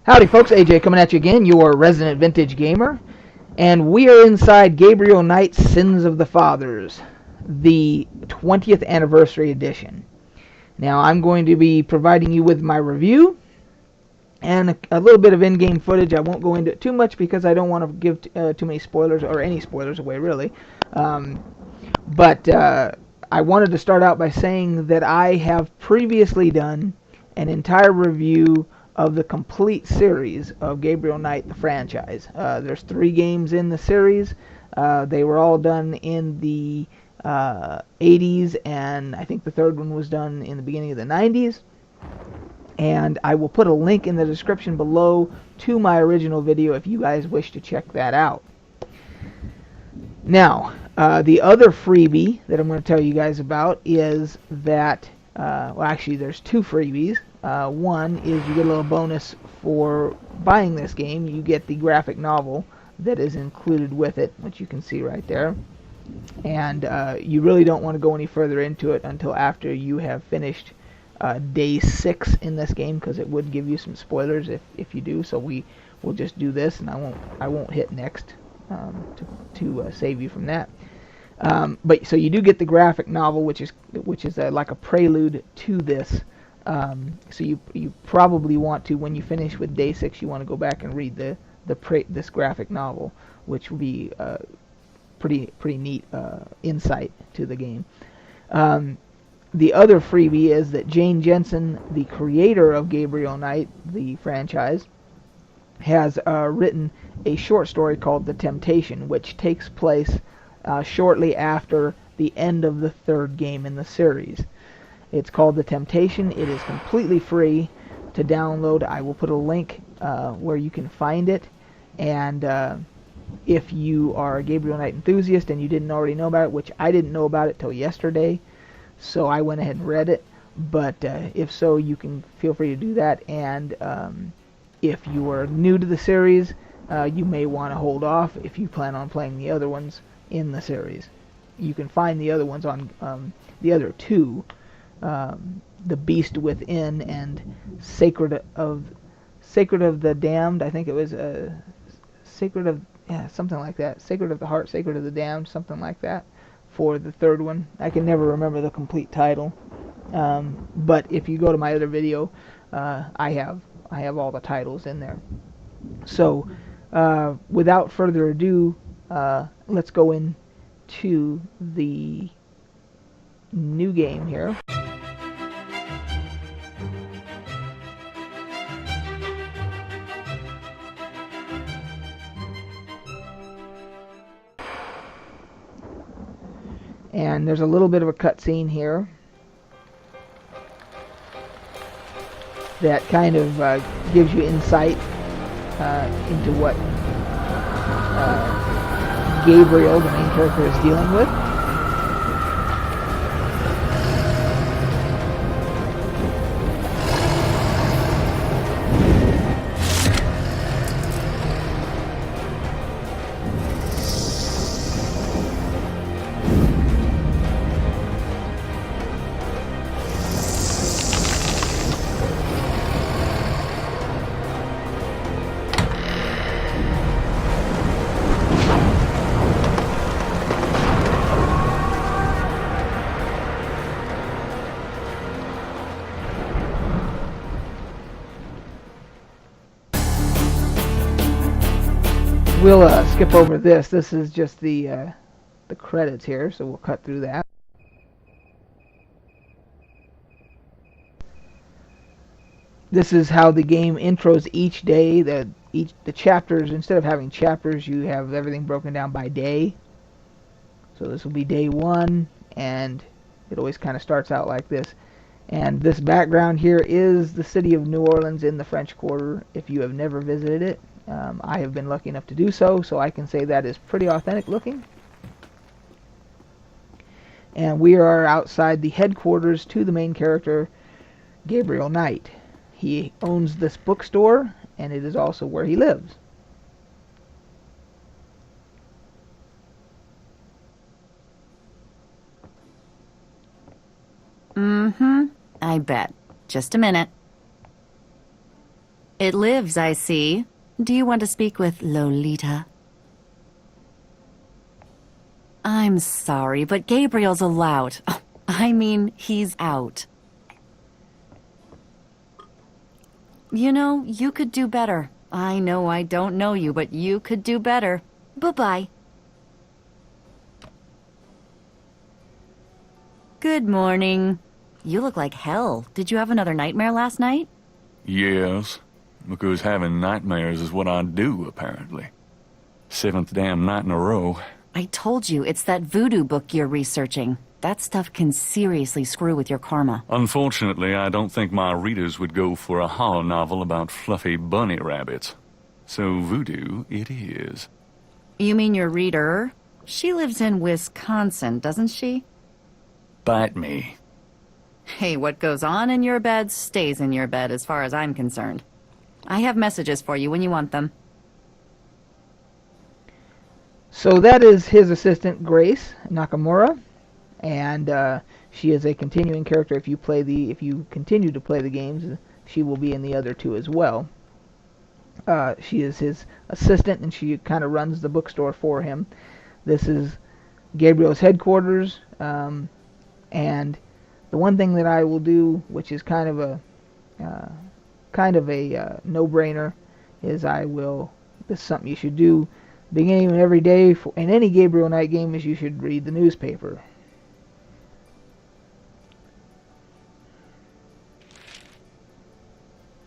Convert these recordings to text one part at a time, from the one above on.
Howdy folks, AJ coming at you again, your resident vintage gamer, and we are inside Gabriel Knight's Sins of the Fathers, the 20th anniversary edition. Now I'm going to be providing you with my review and a little bit of in-game footage. I won't go into it too much because I don't want to give too many spoilers, or any spoilers away really. But I wanted to start out by saying that I have previously done an entire review of the complete series of Gabriel Knight, the franchise. There's 3 games in the series. They were all done in the 80s, and I think the third one was done in the beginning of the 90s. And I will put a link in the description below to my original video if you guys wish to check that out. Now, the other freebie that I'm going to tell you guys about is that, well, actually there's 2 freebies. One is you get a little bonus for buying this game. You get the graphic novel that is included with it, which you can see right there. And you really don't want to go any further into it until after you have finished day 6 in this game, because it would give you some spoilers if you do. So we will just do this, and I won't hit next to save you from that. But so you do get the graphic novel, which is like a prelude to this. So you probably want to, when you finish with day 6, you want to go back and read this graphic novel, which will be pretty neat insight to the game. The other freebie is that Jane Jensen, the creator of Gabriel Knight, the franchise, has written a short story called The Temptation, which takes place shortly after the end of the 3rd game in the series. It's called The Temptation. It is completely free to download. I will put a link where you can find it. And if you are a Gabriel Knight enthusiast and you didn't already know about it, which I didn't know about it till yesterday, so I went ahead and read it. But if so, you can feel free to do that. And if you are new to the series, you may want to hold off if you plan on playing the other ones in the series. You can find the other ones on the other 2. The Beast Within and Sacred of the Damned. I think it was Sacred of, something like that. Sacred of the Heart, Sacred of the Damned, something like that, for the 3rd one. I can never remember the complete title. But if you go to my other video, I have all the titles in there. So without further ado, let's go into the new game here. And there's a little bit of a cutscene here that kind of gives you insight into what Gabriel, the main character, is dealing with. We'll skip over this. This is just the credits here, so we'll cut through that. This is how the game intros each day. The chapters, instead of having chapters, you have everything broken down by day. So this will be day 1, and it always kind of starts out like this. And this background here is the city of New Orleans in the French Quarter, if you have never visited it. I have been lucky enough to do so, so I can say that is pretty authentic looking. And we are outside the headquarters to the main character, Gabriel Knight. He owns this bookstore, and it is also where he lives. Mm-hmm. I bet. Just a minute. It lives, I see. Do you want to speak with Lolita? I'm sorry, but Gabriel's allowed. I mean, he's out. You know, you could do better. I know I don't know you, but you could do better. Bye-bye. Good morning. You look like hell. Did you have another nightmare last night? Yes, because having nightmares is what I do, apparently. 7th damn night in a row. I told you, it's that voodoo book you're researching. That stuff can seriously screw with your karma. Unfortunately, I don't think my readers would go for a horror novel about fluffy bunny rabbits. So voodoo it is. You mean your reader? She lives in Wisconsin, doesn't she? Bite me. Hey, what goes on in your bed stays in your bed as far as I'm concerned. I have messages for you when you want them. So that is his assistant, Grace Nakamura, and she is a continuing character. If you continue to play the games, she will be in the other two as well. She is his assistant, and she kind of runs the bookstore for him. This is Gabriel's headquarters, and the one thing that I will do, which is kind of a no-brainer, is this is something you should do beginning of every day in any Gabriel Knight game, is you should read the newspaper.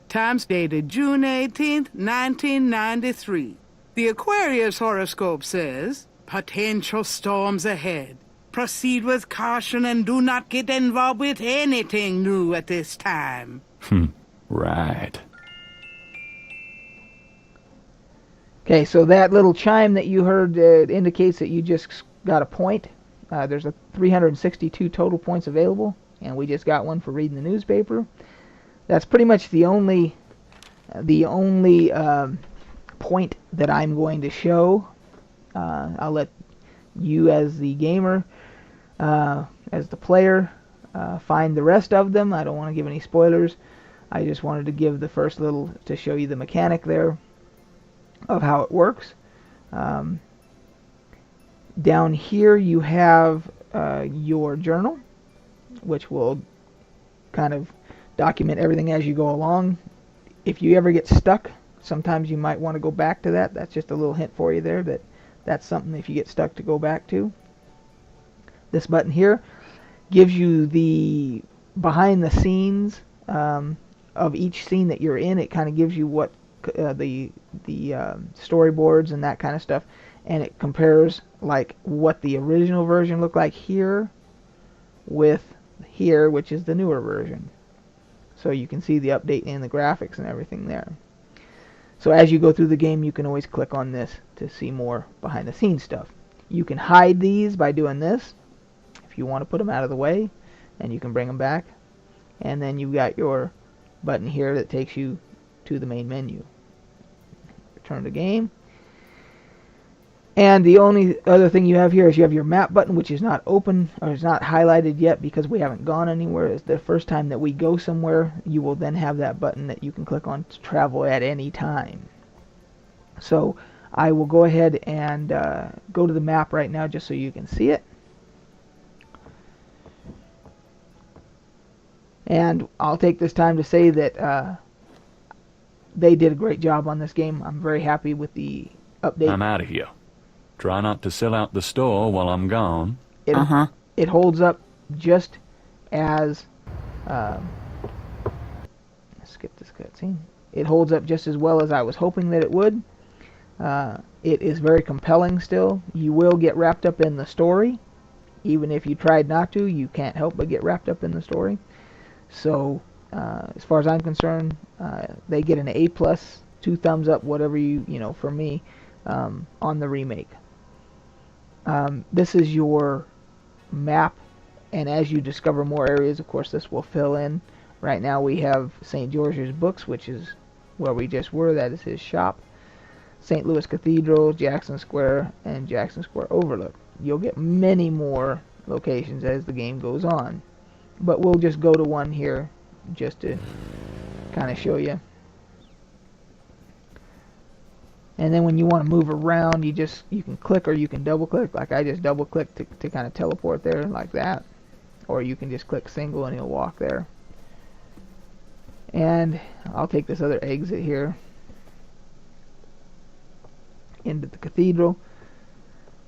Times dated June 18th, 1993. The Aquarius horoscope says, potential storms ahead. Proceed with caution and do not get involved with anything new at this time. Right. Okay, so that little chime that you heard indicates that you just got a point. There's 362 total points available, and we just got one for reading the newspaper. That's pretty much the only point that I'm going to show. I'll let you, as the gamer, as the player, find the rest of them. I don't want to give any spoilers. I just wanted to give the first little to show you the mechanic there of how it works. Down here you have your journal, which will kind of document everything as you go along. If you ever get stuck, sometimes you might want to go back to that. That's just a little hint for you there, that's something if you get stuck to go back to. This button here gives you the behind the scenes of each scene that you're in. It kind of gives you what the storyboards and that kind of stuff, and it compares like what the original version looked like here with here, which is the newer version. So you can see the update in the graphics and everything there. So as you go through the game, you can always click on this to see more behind the scenes stuff. You can hide these by doing this if you want to put them out of the way, and you can bring them back. And then you've got your button here that takes you to the main menu. Return to game. And the only other thing you have here is you have your map button, which is not open or is not highlighted yet because we haven't gone anywhere. It's the first time that we go somewhere, you will then have that button that you can click on to travel at any time. So I will go ahead and go to the map right now just so you can see it. And I'll take this time to say that they did a great job on this game. I'm very happy with the update. I'm out of here. Try not to sell out the store while I'm gone. It holds up just as... skip this cutscene. It holds up just as well as I was hoping that it would. It is very compelling still. You will get wrapped up in the story. Even if you tried not to, you can't help but get wrapped up in the story. So, as far as I'm concerned, they get an A+, 2 thumbs up, whatever for me, on the remake. This is your map, and as you discover more areas, of course, this will fill in. Right now we have St. George's Books, which is where we just were. That is his shop. St. Louis Cathedral, Jackson Square, and Jackson Square Overlook. You'll get many more locations as the game goes on. But we'll just go to one here just to kind of show you. And then when you want to move around, you can click or you can double click. Like I just double click to kind of teleport there like that. Or you can just click single and he'll walk there. And I'll take this other exit here into the cathedral.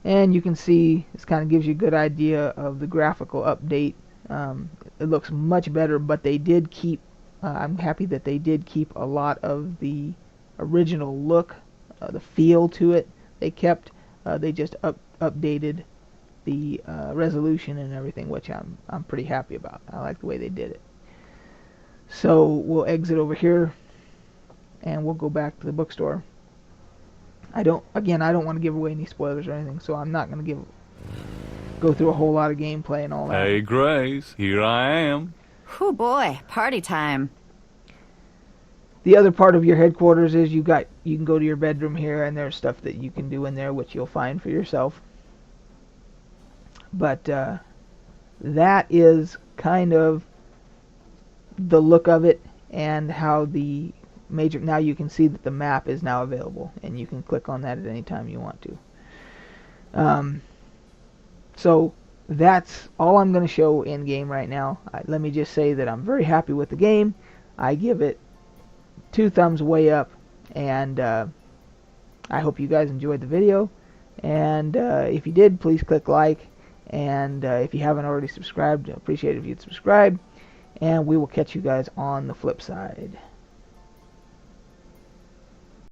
And you can see this kind of gives you a good idea of the graphical update. It looks much better, but they did keep, I'm happy that they did keep a lot of the original look, the feel to it. They kept, they just updated the resolution and everything, which I'm pretty happy about. I like the way they did it. So we'll exit over here and we'll go back to the bookstore. I don't want to give away any spoilers or anything, so I'm not going to go through a whole lot of gameplay and all that. Hey, Grace, here I am. Whew, boy, party time. The other part of your headquarters is you can go to your bedroom here, and there's stuff that you can do in there which you'll find for yourself. But that is kind of the look of it, and how the major, now you can see that the map is now available, and you can click on that at any time you want to. So that's all I'm going to show in game right now. Let me just say that I'm very happy with the game. I give it 2 thumbs way up, and I hope you guys enjoyed the video. And if you did, please click like, and if you haven't already subscribed, I appreciate it if you'd subscribe, and we will catch you guys on the flip side.